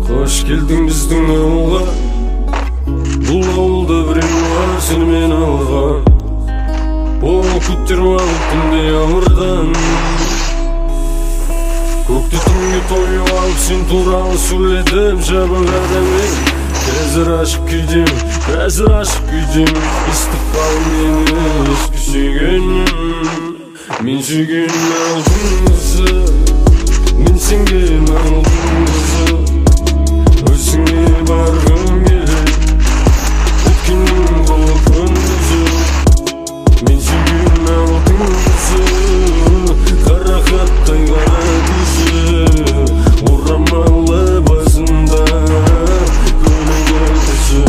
Hoş geldin bizden avulga. Bul avulda birim var seni men algan. O küttürüp alıp günde yağmurdan. Көкті түнге тойып алып сен туралы сөйледім жабығады мен. Қазір ашық күйдем, қазір ашық күйдем. Ыстық қалым мені ескі сүйгенім. Мен сүйген алтын қызы, мен сенген алтын қызы. Өзіңе барғым келеді, өткеннің болып күндізі. Мен сүйген алтын қызы, қарақаттай қара көзі. Орамалы басында көлеңке түсі.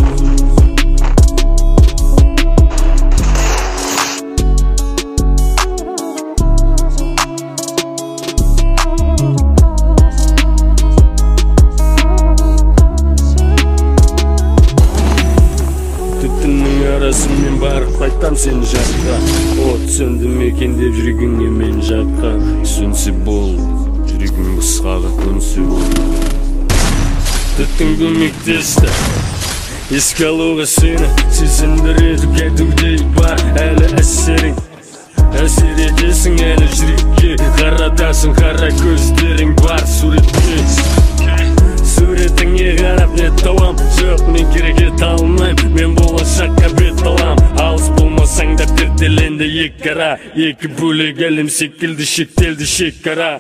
Түтіннің арасымен барып қайтам сен жаққа. От сөнді мекен деп жүрегіңе мен жаққа. Сөнсе бол, жүрегің қысқаға көнсе бол. Түтін көмектесті еске алуға сені, сезіндіреді кәдімгідей бар әлі әсерің. Әсер етесің әлі жүрекке, қаратасың қара көздерің бар суретке. Суретіңе қарап не табам, жоқ мен керек ете алмайм, мен болашаққа бет алам. Алыс болмасаң да перделенді екі ара, екі бөлек әлем секілді шектелді шекара.